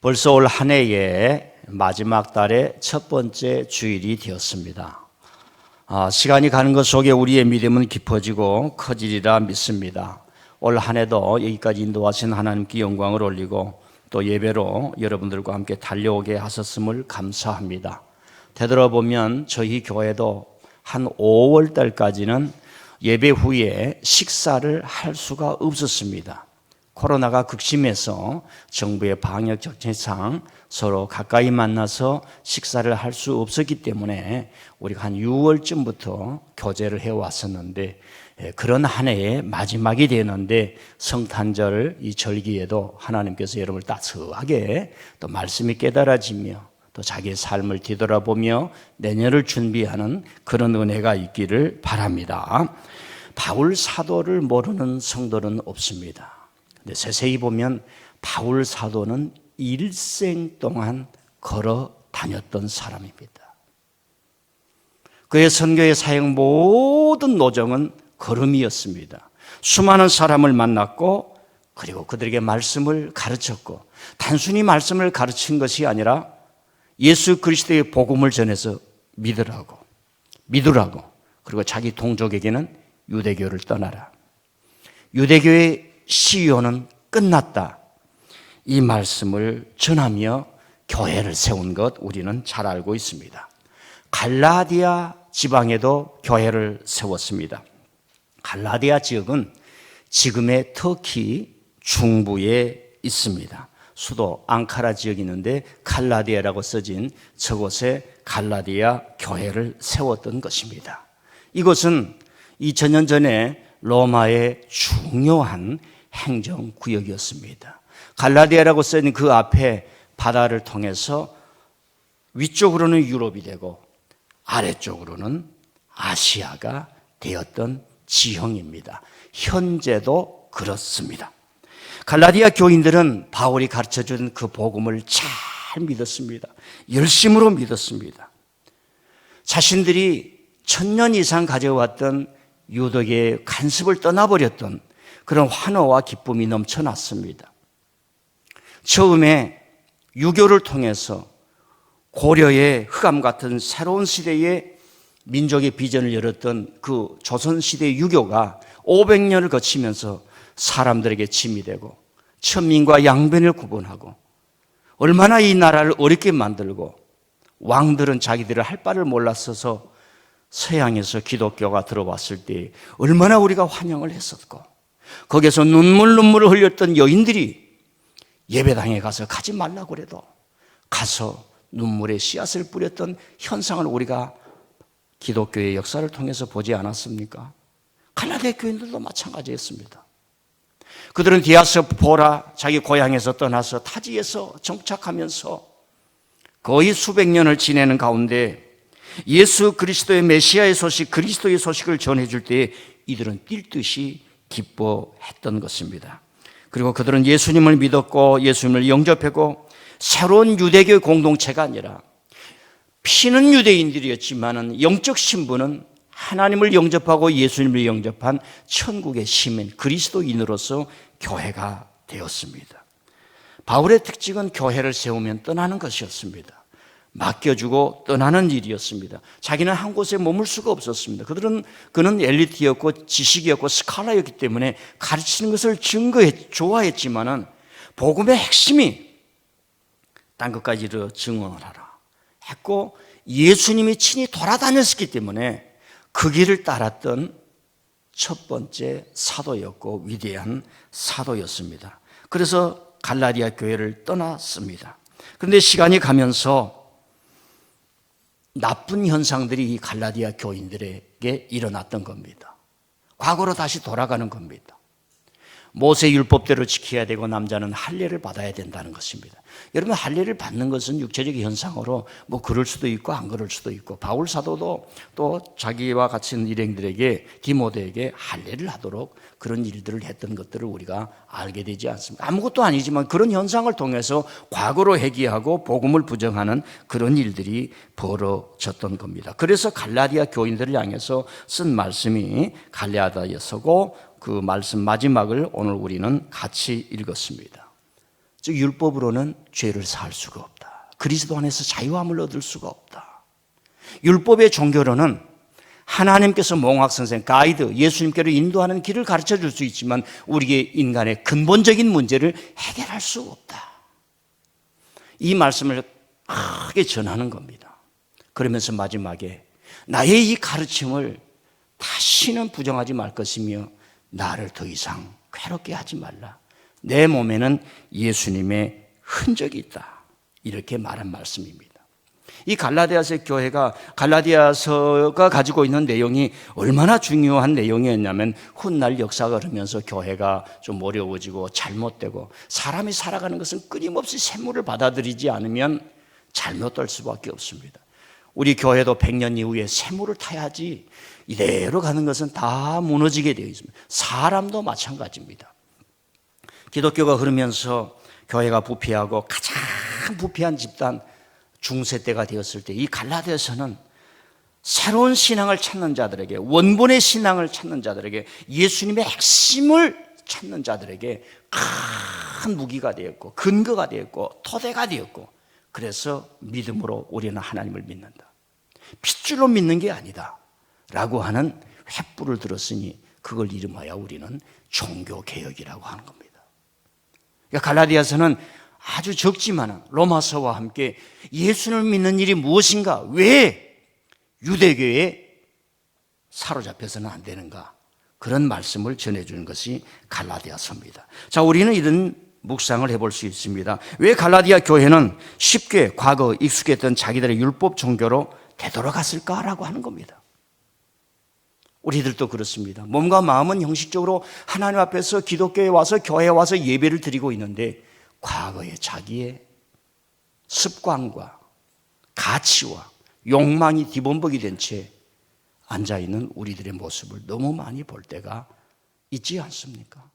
벌써 올 한 해의 마지막 달의 첫 번째 주일이 되었습니다. 시간이 가는 것 속에 우리의 믿음은 깊어지고 커지리라 믿습니다. 올 한 해도 여기까지 인도하신 하나님께 영광을 올리고 또 예배로 여러분들과 함께 달려오게 하셨음을 감사합니다. 되돌아보면 저희 교회도 한 5월 달까지는 예배 후에 식사를 할 수가 없었습니다. 코로나가 극심해서 정부의 방역 정책상 서로 가까이 만나서 식사를 할 수 없었기 때문에 우리가 한 6월쯤부터 교제를 해왔었는데, 그런 한 해의 마지막이 되는데 성탄절 이 절기에도 하나님께서 여러분을 따스하게 또 말씀이 깨달아지며 또 자기의 삶을 뒤돌아보며 내년을 준비하는 그런 은혜가 있기를 바랍니다. 바울 사도를 모르는 성도는 없습니다. 근데 세세히 보면 바울 사도는 일생 동안 걸어 다녔던 사람입니다. 그의 선교의 사역 모든 노정은 걸음이었습니다. 수많은 사람을 만났고 그리고 그들에게 말씀을 가르쳤고, 단순히 말씀을 가르친 것이 아니라 예수 그리스도의 복음을 전해서 믿으라고, 그리고 자기 동족에게는 유대교를 떠나라, 유대교의 시효는 끝났다, 이 말씀을 전하며 교회를 세운 것 우리는 잘 알고 있습니다. 갈라디아 지방에도 교회를 세웠습니다. 갈라디아 지역은 지금의 터키 중부에 있습니다. 수도 앙카라 지역이 있는데 갈라디아라고 써진 저곳에 갈라디아 교회를 세웠던 것입니다. 이곳은 2000년 전에 로마의 중요한 행정구역이었습니다. 갈라디아라고 써있는 그 앞에 바다를 통해서 위쪽으로는 유럽이 되고 아래쪽으로는 아시아가 되었던 지형입니다. 현재도 그렇습니다. 갈라디아 교인들은 바울이 가르쳐준 그 복음을 잘 믿었습니다. 열심으로 믿었습니다. 자신들이 1000년 이상 가져왔던 유대교의 간섭을 떠나버렸던 그런 환호와 기쁨이 넘쳐났습니다. 처음에 유교를 통해서 고려의 흑암 같은 새로운 시대의 민족의 비전을 열었던 그 조선시대의 유교가 500년을 거치면서 사람들에게 짐이 되고 천민과 양변을 구분하고 얼마나 이 나라를 어렵게 만들고, 왕들은 자기들을 할 바를 몰랐어서 서양에서 기독교가 들어왔을 때 얼마나 우리가 환영을 했었고, 거기에서 눈물을 흘렸던 여인들이 예배당에 가서 가지 말라고 그래도 가서 눈물의 씨앗을 뿌렸던 현상을 우리가 기독교의 역사를 통해서 보지 않았습니까? 갈라디아 교인들도 마찬가지였습니다. 그들은 디아스포라, 자기 고향에서 떠나서 타지에서 정착하면서 거의 수백 년을 지내는 가운데 예수 그리스도의 메시아의 소식, 그리스도의 소식을 전해줄 때 이들은 뛸 듯이 기뻐했던 것입니다. 그리고 그들은 예수님을 믿었고 예수님을 영접했고, 새로운 유대교 공동체가 아니라 피는 유대인들이었지만 영적 신분은 하나님을 영접하고 예수님을 영접한 천국의 시민, 그리스도인으로서 교회가 되었습니다. 바울의 특징은 교회를 세우면 떠나는 것이었습니다. 맡겨주고 떠나는 일이었습니다. 자기는 한 곳에 머물 수가 없었습니다. 그는 엘리트였고 지식이었고 스칼라였기 때문에 가르치는 것을 좋아했지만은 복음의 핵심이 딴 것까지 증언을 하라 했고, 예수님이 친히 돌아다녔기 때문에 그 길을 따랐던 첫 번째 사도였고 위대한 사도였습니다. 그래서 갈라디아 교회를 떠났습니다. 그런데 시간이 가면서 나쁜 현상들이 이 갈라디아 교인들에게 일어났던 겁니다. 과거로 다시 돌아가는 겁니다. 모세 율법대로 지켜야 되고 남자는 할례를 받아야 된다는 것입니다. 여러분, 할례를 받는 것은 육체적인 현상으로 뭐 그럴 수도 있고 안 그럴 수도 있고, 바울 사도도 또 자기와 같이 있는 일행들에게, 디모데에게 할례를 하도록 그런 일들을 했던 것들을 우리가 알게 되지 않습니다. 아무것도 아니지만 그런 현상을 통해서 과거로 회귀하고 복음을 부정하는 그런 일들이 벌어졌던 겁니다. 그래서 갈라디아 교인들을 향해서 쓴 말씀이 갈라디아서고, 그 말씀 마지막을 오늘 우리는 같이 읽었습니다. 즉 율법으로는 죄를 사할 수가 없다. 그리스도 안에서 자유함을 얻을 수가 없다. 율법의 종교로는 하나님께서 몽학 선생, 가이드, 예수님께로 인도하는 길을 가르쳐 줄 수 있지만 우리의 인간의 근본적인 문제를 해결할 수 없다. 이 말씀을 크게 전하는 겁니다. 그러면서 마지막에 나의 이 가르침을 다시는 부정하지 말 것이며 나를 더 이상 괴롭게 하지 말라. 내 몸에는 예수님의 흔적이 있다. 이렇게 말한 말씀입니다. 이 갈라디아서의 교회가 갈라디아서가 가지고 있는 내용이 얼마나 중요한 내용이었냐면 훗날 역사가 흐르면서 교회가 좀 어려워지고 잘못되고 사람이 살아가는 것은 끊임없이 샘물을 받아들이지 않으면 잘못될 수밖에 없습니다. 우리 교회도 100년 이후에 샘물을 타야지 이대로 가는 것은 다 무너지게 되어 있습니다. 사람도 마찬가지입니다. 기독교가 흐르면서 교회가 부패하고 가장 부패한 집단 중세 때가 되었을 때 이 갈라디아서는 새로운 신앙을 찾는 자들에게, 원본의 신앙을 찾는 자들에게, 예수님의 핵심을 찾는 자들에게 큰 무기가 되었고 근거가 되었고 토대가 되었고, 그래서 믿음으로 우리는 하나님을 믿는다, 핏줄로 믿는 게 아니다 라고 하는 횃불을 들었으니 그걸 이름하여 우리는 종교개혁이라고 하는 겁니다. 그러니까 갈라디아서는 아주 적지만 로마서와 함께 예수를 믿는 일이 무엇인가, 왜 유대교에 사로잡혀서는 안 되는가, 그런 말씀을 전해주는 것이 갈라디아서입니다. 자, 우리는 이런 묵상을 해볼 수 있습니다. 왜 갈라디아 교회는 쉽게 과거 익숙했던 자기들의 율법 종교로 되돌아갔을까라고 하는 겁니다. 우리들도 그렇습니다. 몸과 마음은 형식적으로 하나님 앞에서 기독교에 와서 교회에 와서 예배를 드리고 있는데 과거의 자기의 습관과 가치와 욕망이 뒤범벅이 된 채 앉아있는 우리들의 모습을 너무 많이 볼 때가 있지 않습니까?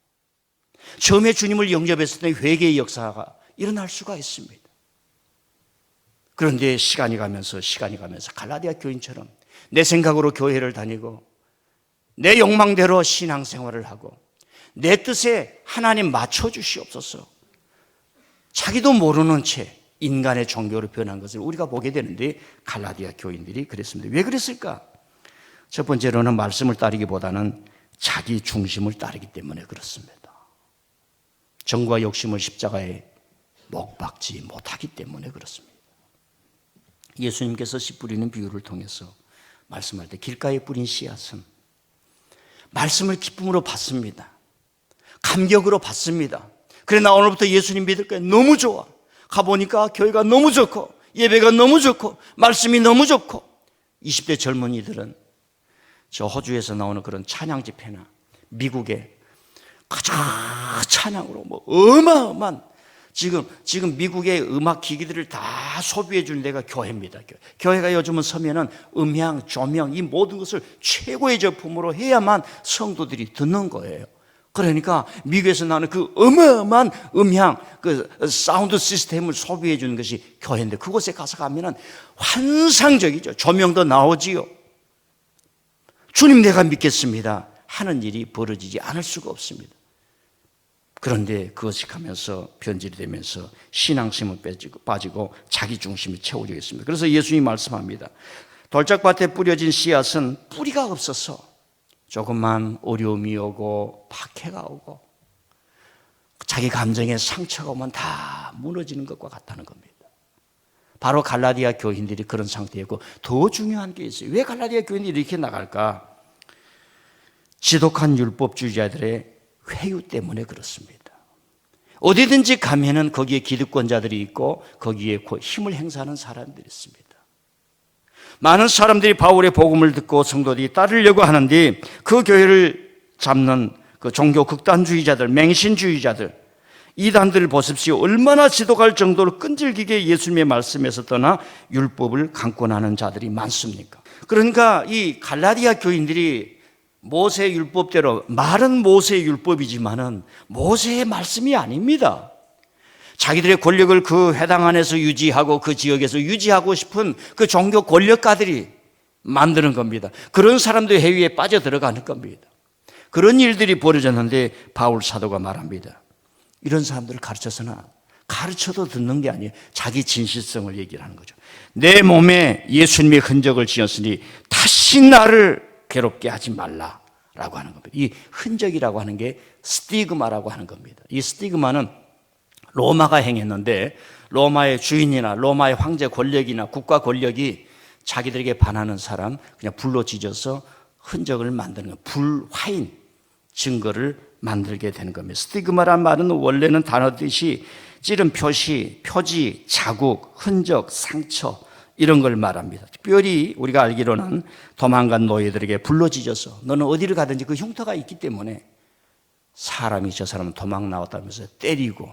처음에 주님을 영접했을 때 회개의 역사가 일어날 수가 있습니다. 그런데 시간이 가면서 갈라디아 교인처럼 내 생각으로 교회를 다니고 내 욕망대로 신앙생활을 하고 내 뜻에 하나님 맞춰주시옵소서, 자기도 모르는 채 인간의 종교로 변한 것을 우리가 보게 되는데 갈라디아 교인들이 그랬습니다. 왜 그랬을까? 첫 번째로는 말씀을 따르기보다는 자기 중심을 따르기 때문에 그렇습니다. 정과 욕심을 십자가에 못 박지 못하기 때문에 그렇습니다. 예수님께서 씨 뿌리는 비유를 통해서 말씀할 때 길가에 뿌린 씨앗은 말씀을 기쁨으로 받습니다. 감격으로 받습니다. 그래, 나 오늘부터 예수님 믿을 거야. 너무 좋아. 가보니까 교회가 너무 좋고 예배가 너무 좋고 말씀이 너무 좋고. 20대 젊은이들은 저 호주에서 나오는 그런 찬양 집회나 미국의 가장 찬양으로 어마어마한 지금 미국의 음악 기기들을 다 소비해 주는 데가 교회입니다. 교회가 요즘은 서면은 음향, 조명 이 모든 것을 최고의 제품으로 해야만 성도들이 듣는 거예요. 그러니까 미국에서 나오는 그 어마어마한 음향, 그 사운드 시스템을 소비해 주는 것이 교회인데 그곳에 가서 가면은 환상적이죠. 조명도 나오지요. 주님 내가 믿겠습니다 하는 일이 벌어지지 않을 수가 없습니다. 그런데 그것이 가면서 변질이 되면서 신앙심은 빠지고 자기 중심이 채워져 있습니다. 그래서 예수님이 말씀합니다. 돌짝밭에 뿌려진 씨앗은 뿌리가 없어서 조금만 어려움이 오고 박해가 오고 자기 감정에 상처가 오면 다 무너지는 것과 같다는 겁니다. 바로 갈라디아 교인들이 그런 상태였고, 더 중요한 게 있어요. 왜 갈라디아 교인들이 이렇게 나갈까? 지독한 율법주의자들의 회유 때문에 그렇습니다. 어디든지 가면은 거기에 기득권자들이 있고 거기에 힘을 행사하는 사람들이 있습니다. 많은 사람들이 바울의 복음을 듣고 성도들이 따르려고 하는데 그 교회를 잡는 그 종교 극단주의자들, 맹신주의자들, 이단들을 보십시오. 얼마나 지독할 정도로 끈질기게 예수님의 말씀에서 떠나 율법을 강권하는 자들이 많습니까? 그러니까 이 갈라디아 교인들이 모세의 율법대로, 말은 모세의 율법이지만은 모세의 말씀이 아닙니다. 자기들의 권력을 그 회당 안에서 유지하고 그 지역에서 유지하고 싶은 그 종교 권력가들이 만드는 겁니다. 그런 사람들의 회유에 빠져 들어가는 겁니다. 그런 일들이 벌어졌는데 바울 사도가 말합니다. 이런 사람들을 가르쳐서는 가르쳐도 듣는 게 아니에요. 자기 진실성을 얘기를 하는 거죠. 내 몸에 예수님의 흔적을 지었으니 다시 나를 괴롭게 하지 말라라고 하는 겁니다. 이 흔적이라고 하는 게 스티그마라고 하는 겁니다. 이 스티그마는 로마가 행했는데 로마의 주인이나 로마의 황제 권력이나 국가 권력이 자기들에게 반하는 사람 그냥 불로 지져서 흔적을 만드는 거예요. 불화인 증거를 만들게 되는 겁니다. 스티그마란 말은 원래는 단어 뜻이 찌른 표시, 표지, 자국, 흔적, 상처 이런 걸 말합니다. 특별히 우리가 알기로는 도망간 노예들에게 불로 지져서 너는 어디를 가든지 그 흉터가 있기 때문에 사람이 저 사람은 도망 나왔다면서 때리고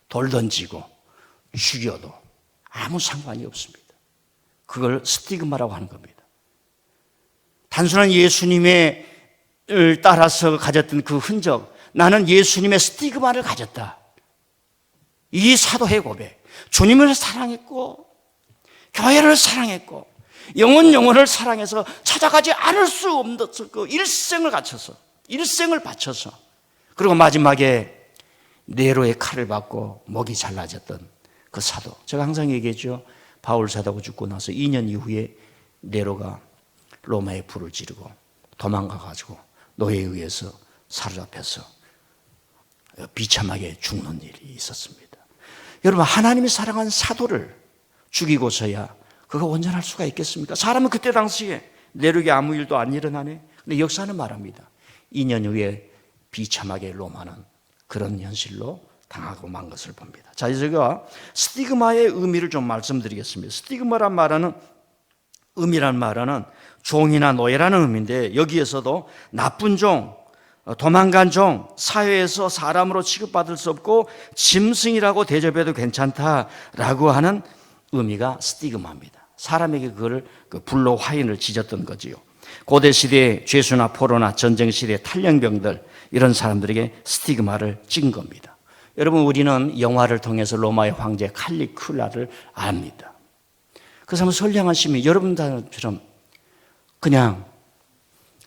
돌 던지고 죽여도 아무 상관이 없습니다. 그걸 스티그마라고 하는 겁니다. 단순한 예수님의 따라서 가졌던 그 흔적, 나는 예수님의 스티그마를 가졌다. 이 사도의 고백. 주님을 사랑했고 교회를 사랑했고 영혼을 사랑해서 찾아가지 않을 수 없는 그 일생을 갖춰서 일생을 바쳐서 그리고 마지막에 네로의 칼을 받고 목이 잘라졌던 그 사도. 제가 항상 얘기했죠. 바울 사도가 죽고 나서 2년 이후에 네로가 로마에 불을 지르고 도망가가지고 노예에 의해서 사로잡혀서 비참하게 죽는 일이 있었습니다. 여러분, 하나님이 사랑한 사도를 죽이고서야 그가 온전할 수가 있겠습니까? 사람은 그때 당시에 네로에게 아무 일도 안 일어나네. 근데 역사는 말합니다. 2년 후에 비참하게 로마는 그런 현실로 당하고 만 것을 봅니다. 자, 제가 스티그마의 의미를 좀 말씀드리겠습니다. 스티그마란 말은 의미란 말은 종이나 노예라는 의미인데 여기에서도 나쁜 종, 도망간 종, 사회에서 사람으로 취급받을 수 없고 짐승이라고 대접해도 괜찮다라고 하는 의미가 스티그마입니다. 사람에게 그걸 불로 화인을 지졌던 거지요. 고대 시대에 죄수나 포로나 전쟁 시대의 탈영병들 이런 사람들에게 스티그마를 찍은 겁니다. 여러분, 우리는 영화를 통해서 로마의 황제 칼리큘라를 압니다. 그 사람은 선량한 시민, 여러분들처럼 그냥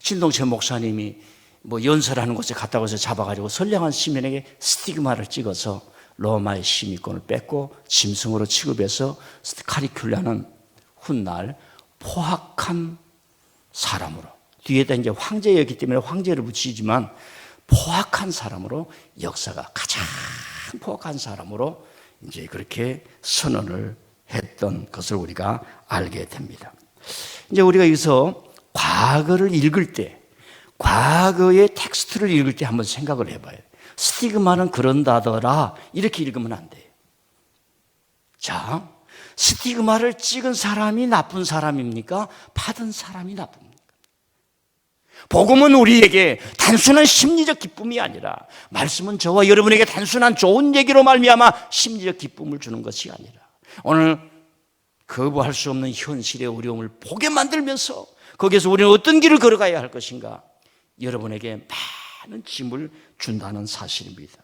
신동철 목사님이 뭐 연설하는 곳에 갔다 와서 잡아가지고 선량한 시민에게 스티그마를 찍어서 로마의 시민권을 뺏고 짐승으로 취급해서 칼리큘라는 훗날 포악한 사람으로, 뒤에다 이제 황제였기 때문에 황제를 붙이지만 포악한 사람으로, 역사가 가장 포악한 사람으로 이제 그렇게 선언을 했던 것을 우리가 알게 됩니다. 이제 우리가 여기서 과거를 읽을 때, 과거의 텍스트를 읽을 때 한번 생각을 해봐요. 스티그마는 그런다더라 이렇게 읽으면 안 돼요. 자, 스티그마를 찍은 사람이 나쁜 사람입니까? 받은 사람이 나쁩니까? 복음은 우리에게 단순한 심리적 기쁨이 아니라, 말씀은 저와 여러분에게 단순한 좋은 얘기로 말미암아 심리적 기쁨을 주는 것이 아니라 오늘 거부할 수 없는 현실의 어려움을 보게 만들면서 거기에서 우리는 어떤 길을 걸어가야 할 것인가, 여러분에게 많은 짐을 준다는 사실입니다.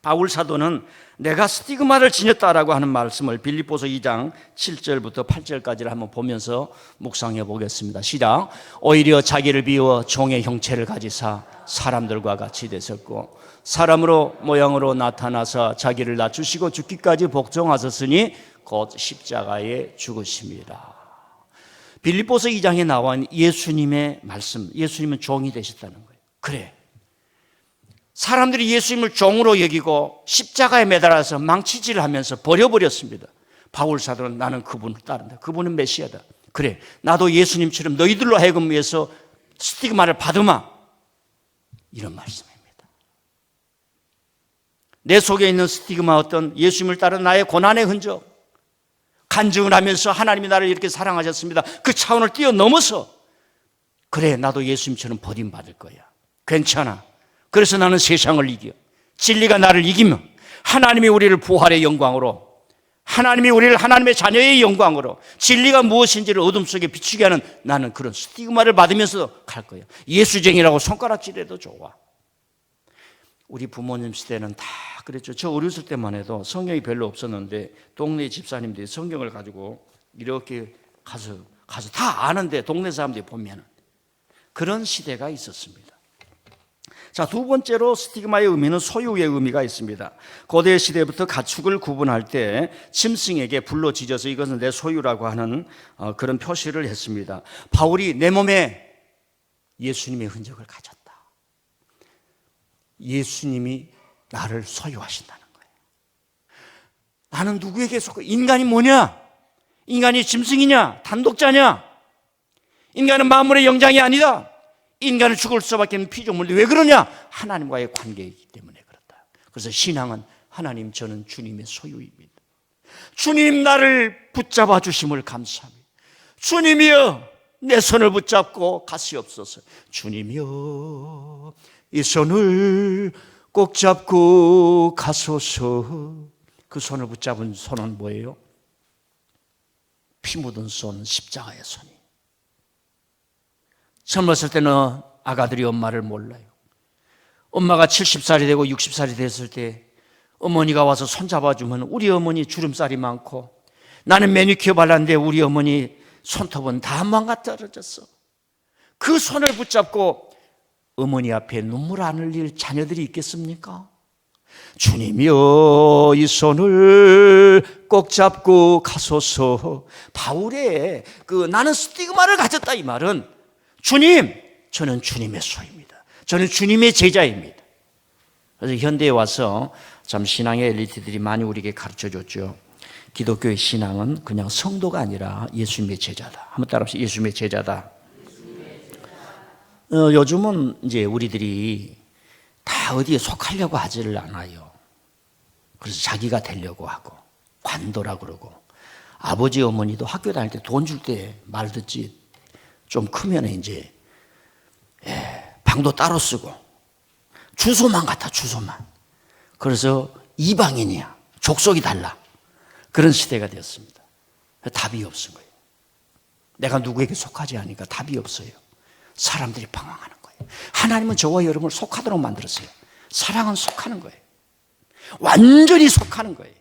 바울 사도는 내가 스티그마를 지녔다라고 하는 말씀을 빌립보서 2장 7절부터 8절까지를 한번 보면서 묵상해 보겠습니다. 시작. 오히려 자기를 비워 종의 형체를 가지사 사람들과 같이 되셨고 사람으로 모양으로 나타나서 자기를 낮추시고 죽기까지 복종하셨으니 곧 십자가에 죽으심이라. 빌립보서 2장에 나온 예수님의 말씀, 예수님은 종이 되셨다는 거예요. 그래, 사람들이 예수님을 종으로 여기고 십자가에 매달아서 망치질을 하면서 버려버렸습니다. 바울 사도는 나는 그분을 따른다. 그분은 메시아다. 그래, 나도 예수님처럼 너희들로 하여금 위해서 스티그마를 받으마. 이런 말씀입니다. 내 속에 있는 스티그마, 어떤 예수님을 따른 나의 고난의 흔적, 간증을 하면서 하나님이 나를 이렇게 사랑하셨습니다. 그 차원을 뛰어넘어서 그래, 나도 예수님처럼 버림받을 거야. 괜찮아. 그래서 나는 세상을 이겨. 진리가 나를 이기면 하나님이 우리를 부활의 영광으로, 하나님이 우리를 하나님의 자녀의 영광으로, 진리가 무엇인지를 어둠 속에 비추게 하는 나는 그런 스티그마를 받으면서 갈 거야. 예수쟁이라고 손가락질해도 좋아. 우리 부모님 시대는 다 그랬죠. 저 어렸을 때만 해도 성경이 별로 없었는데 동네 집사님들이 성경을 가지고 이렇게 가서 다 아는데 동네 사람들이 보면 그런 시대가 있었습니다. 자, 두 번째로 스티그마의 의미는 소유의 의미가 있습니다. 고대 시대부터 가축을 구분할 때 짐승에게 불로 지져서 이것은 내 소유라고 하는 그런 표시를 했습니다. 바울이 내 몸에 예수님의 흔적을 가졌다. 예수님이 나를 소유하신다는 거예요. 나는 누구에게 속해? 인간이 뭐냐? 인간이 짐승이냐? 단독자냐? 인간은 만물의 영장이 아니다. 인간은 죽을 수밖에 없는 피조물인데 왜 그러냐? 하나님과의 관계이기 때문에 그렇다. 그래서 신앙은 하나님, 저는 주님의 소유입니다. 주님 나를 붙잡아 주심을 감사합니다. 주님이여 내 손을 붙잡고 가시옵소서. 주님이여 이 손을 꼭 잡고 가소서. 그 손을 붙잡은 손은 뭐예요? 피 묻은 손, 십자가의 손이. 젊었을 때는 아가들이 엄마를 몰라요. 엄마가 70살이 되고 60살이 됐을 때 어머니가 와서 손잡아주면 우리 어머니 주름살이 많고 나는 매니큐어 발랐는데 우리 어머니 손톱은 다 망가떨어졌어. 그 손을 붙잡고 어머니 앞에 눈물 안 흘릴 자녀들이 있겠습니까? 주님이여 이 손을 꼭 잡고 가소서. 바울의 나는 스티그마를 가졌다 이 말은 주님, 저는 주님의 소유입니다. 저는 주님의 제자입니다. 그래서 현대에 와서 참 신앙의 엘리트들이 많이 우리에게 가르쳐줬죠. 기독교의 신앙은 그냥 성도가 아니라 예수님의 제자다. 한번 따라합시다. 예수님의 제자다. 요즘은 이제 우리들이 다 어디에 속하려고 하지를 않아요. 그래서 자기가 되려고 하고 관도라 그러고 아버지 어머니도 학교 다닐 때 돈 줄 때 말 듣지 좀 크면 이제 방도 따로 쓰고 주소만 같아 주소만. 그래서 이방인이야. 족속이 달라. 그런 시대가 되었습니다. 답이 없은 거예요. 내가 누구에게 속하지 않으니까 답이 없어요. 사람들이 방황하는 거예요. 하나님은 저와 여러분을 속하도록 만들었어요. 사랑은 속하는 거예요. 완전히 속하는 거예요.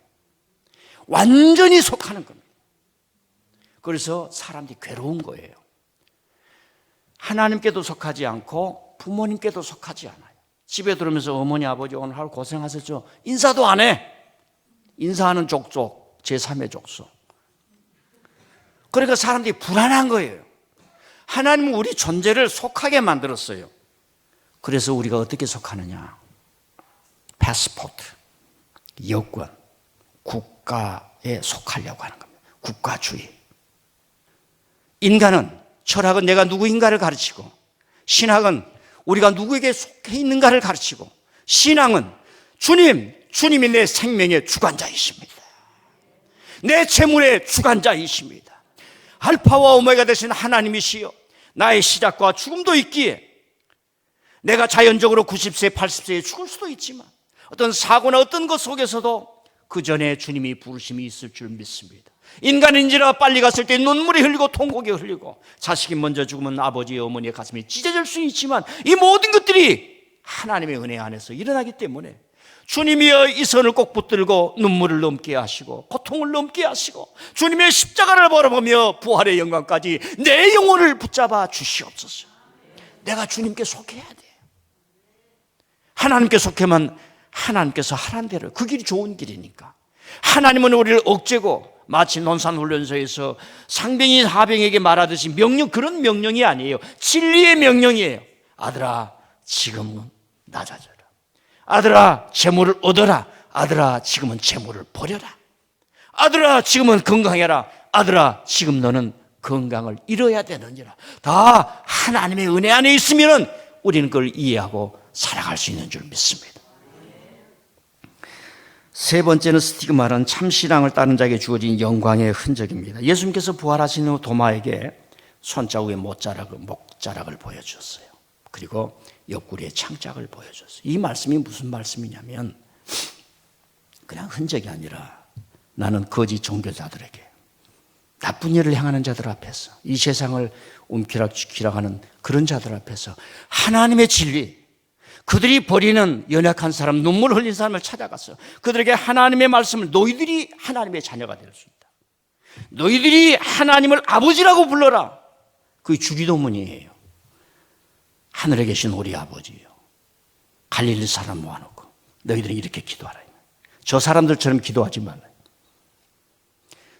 완전히 속하는 겁니다. 그래서 사람들이 괴로운 거예요. 하나님께도 속하지 않고 부모님께도 속하지 않아요. 집에 들어오면서 어머니 아버지 오늘 하루 고생하셨죠? 인사도 안 해. 인사하는 족족 제3의 족속. 그러니까 사람들이 불안한 거예요. 하나님은 우리 존재를 속하게 만들었어요. 그래서 우리가 어떻게 속하느냐? 패스포트, 여권, 국가에 속하려고 하는 겁니다. 국가주의. 인간은, 철학은 내가 누구인가를 가르치고, 신학은 우리가 누구에게 속해 있는가를 가르치고, 신앙은 주님이 내 생명의 주관자이십니다. 내 재물의 주관자이십니다. 알파와 오메가 되신 하나님이시여 나의 시작과 죽음도 있기에 내가 자연적으로 90세, 80세에 죽을 수도 있지만 어떤 사고나 어떤 것 속에서도 그 전에 주님이 부르심이 있을 줄 믿습니다. 인간인지라 빨리 갔을 때 눈물이 흘리고 통곡이 흘리고 자식이 먼저 죽으면 아버지 어머니의 가슴이 찢어질 수 있지만 이 모든 것들이 하나님의 은혜 안에서 일어나기 때문에 주님이여 이 손을 꼭 붙들고 눈물을 넘게 하시고 고통을 넘게 하시고 주님의 십자가를 바라보며 부활의 영광까지 내 영혼을 붙잡아 주시옵소서. 내가 주님께 속해야 돼. 하나님께 속해만 하나님께서 하라는 대로 그 길이 좋은 길이니까. 하나님은 우리를 억제고 마치 논산훈련소에서 상병이 하병에게 말하듯이 명령, 그런 명령이 아니에요. 진리의 명령이에요. 아들아 지금은 낮아져라. 아들아 재물을 얻어라. 아들아 지금은 재물을 버려라. 아들아 지금은 건강해라. 아들아 지금 너는 건강을 잃어야 되느니라. 다 하나님의 은혜 안에 있으면 우리는 그걸 이해하고 살아갈 수 있는 줄 믿습니다. 세 번째는 스티그마는 참신앙을 따른 자에게 주어진 영광의 흔적입니다. 예수님께서 부활하신 후 도마에게 손자국의 목자락을 보여주셨어요. 그리고 옆구리에 창작을 보여줬어요. 이 말씀이 무슨 말씀이냐면 그냥 흔적이 아니라 나는 거짓 종교자들에게, 나쁜 일을 행하는 자들 앞에서, 이 세상을 움키락쥐키락하는 그런 자들 앞에서 하나님의 진리, 그들이 버리는 연약한 사람, 눈물 흘린 사람을 찾아갔어요. 그들에게 하나님의 말씀을, 너희들이 하나님의 자녀가 될 수 있다. 너희들이 하나님을 아버지라고 불러라. 그게 주기도문이에요. 하늘에 계신 우리 아버지요. 갈릴리 사람 모아놓고 너희들은 이렇게 기도하라. 저 사람들처럼 기도하지 말라.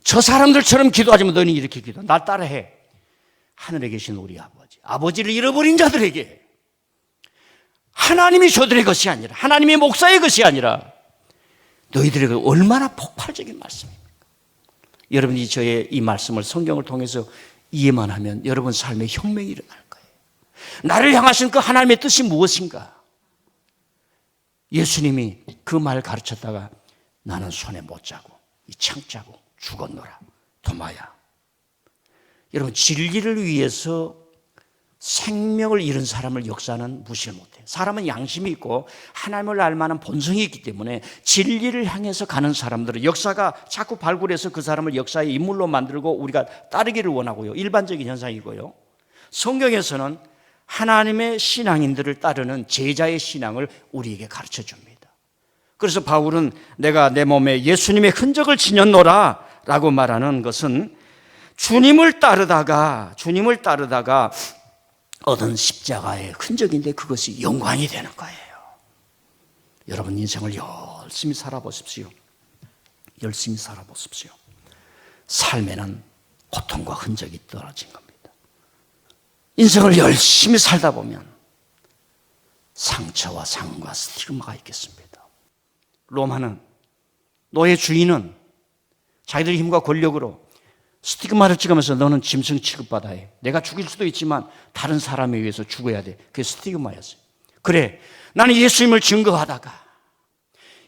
저 사람들처럼 기도하지 마. 너희는 이렇게 기도해. 날 따라해. 하늘에 계신 우리 아버지, 아버지를 잃어버린 자들에게 하나님이 저들의 것이 아니라, 하나님의 목사의 것이 아니라 너희들에게 얼마나 폭발적인 말씀입니까? 여러분이 저의 이 말씀을 성경을 통해서 이해만 하면 여러분 삶에 혁명이 일어날 거예요. 나를 향하신 그 하나님의 뜻이 무엇인가? 예수님이 그 말 가르쳤다가 나는 손에 못 자고 이 창자고 죽었노라. 도마야. 여러분, 진리를 위해서 생명을 잃은 사람을 역사는 무시를 못해요. 사람은 양심이 있고 하나님을 알 만한 본성이 있기 때문에 진리를 향해서 가는 사람들은 역사가 자꾸 발굴해서 그 사람을 역사의 인물로 만들고 우리가 따르기를 원하고요. 일반적인 현상이고요. 성경에서는 하나님의 신앙인들을 따르는 제자의 신앙을 우리에게 가르쳐 줍니다. 그래서 바울은 내가 내 몸에 예수님의 흔적을 지녔노라 라고 말하는 것은 주님을 따르다가 얻은 십자가의 흔적인데 그것이 영광이 되는 거예요. 여러분 인생을 열심히 살아보십시오. 열심히 살아보십시오. 삶에는 고통과 흔적이 떨어진 겁니다. 인생을 열심히 살다 보면 상처와 상과 스티그마가 있겠습니다. 로마는, 노예 주인은 자기들의 힘과 권력으로 스티그마를 찍으면서 너는 짐승 취급받아야 해. 내가 죽일 수도 있지만 다른 사람에 의해서 죽어야 돼. 그게 스티그마였어요. 그래, 나는 예수님을 증거하다가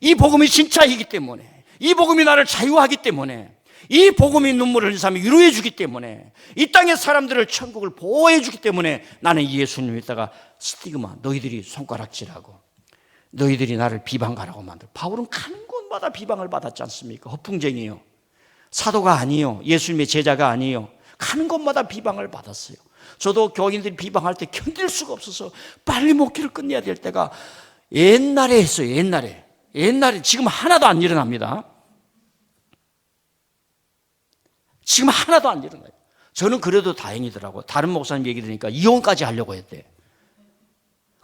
이 복음이 진짜이기 때문에, 이 복음이 나를 자유하기 때문에, 이 복음이 눈물을 흘린 사람이 위로해 주기 때문에, 이 땅의 사람들을 천국을 보호해 주기 때문에 나는 예수님에다가 스티그마, 너희들이 손가락질하고 너희들이 나를 비방가라고 만들어. 바울은 가는 곳마다 비방을 받았지 않습니까? 허풍쟁이요, 사도가 아니요, 예수님의 제자가 아니요, 가는 곳마다 비방을 받았어요. 저도 교인들이 비방할 때 견딜 수가 없어서 빨리 목회를 끝내야 될 때가 옛날에 했어요. 옛날에 지금 하나도 안 일어납니다. 지금 하나도 안 일어나요. 저는 그래도 다행이더라고요. 다른 목사님 얘기 들으니까 이혼까지 하려고 했대.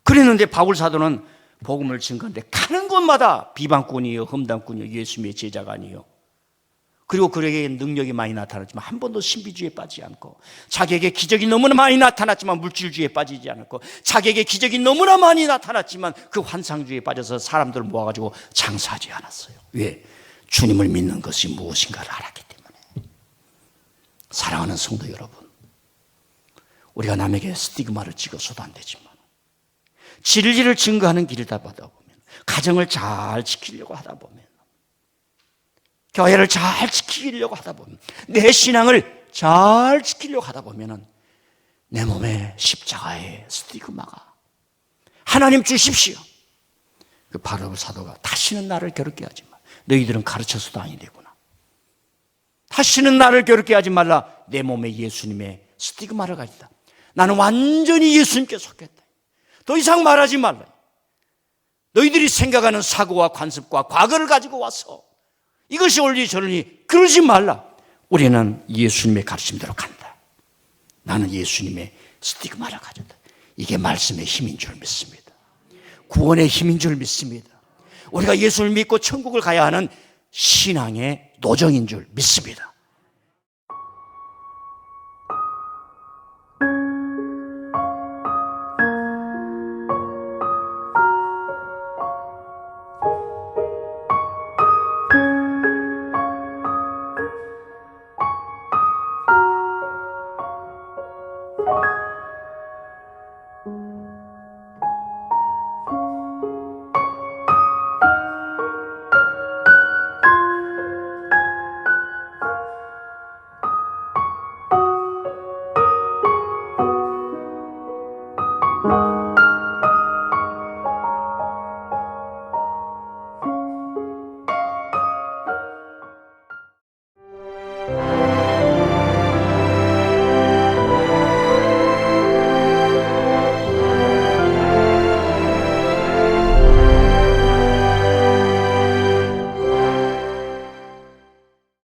그랬는데 바울 사도는 복음을 증거하는데 가는 곳마다 비방꾼이요, 험담꾼이요, 예수님의 제자가 아니요. 그리고 그에게 능력이 많이 나타났지만 한 번도 신비주의에 빠지지 않고, 자기에게 기적이 너무나 많이 나타났지만 물질주의에 빠지지 않았고, 자기에게 기적이 너무나 많이 나타났지만 그 환상주의에 빠져서 사람들을 모아가지고 장사하지 않았어요. 왜? 주님을 믿는 것이 무엇인가를 알았기 때문에. 사랑하는 성도 여러분, 우리가 남에게 스티그마를 찍어서도 안 되지만 진리를 증거하는 길을 다 받다 보면, 가정을 잘 지키려고 하다 보면, 교회를 잘 지키려고 하다 보면, 내 신앙을 잘 지키려고 하다 보면 내 몸에 십자가의 스티그마가, 하나님 주십시오. 그 바울 사도가 다시는 나를 괴롭게 하지 마. 너희들은 가르쳐서도 아니 되구나. 다시는 나를 괴롭게 하지 말라. 내 몸에 예수님의 스티그마를 가졌다. 나는 완전히 예수님께 속했다. 더 이상 말하지 말라. 너희들이 생각하는 사고와 관습과 과거를 가지고 와서 이것이 옳으니 저러니 그러지 말라. 우리는 예수님의 가르침대로 간다. 나는 예수님의 스티그마를 가졌다. 이게 말씀의 힘인 줄 믿습니다. 구원의 힘인 줄 믿습니다. 우리가 예수를 믿고 천국을 가야 하는 신앙의 노정인 줄 믿습니다.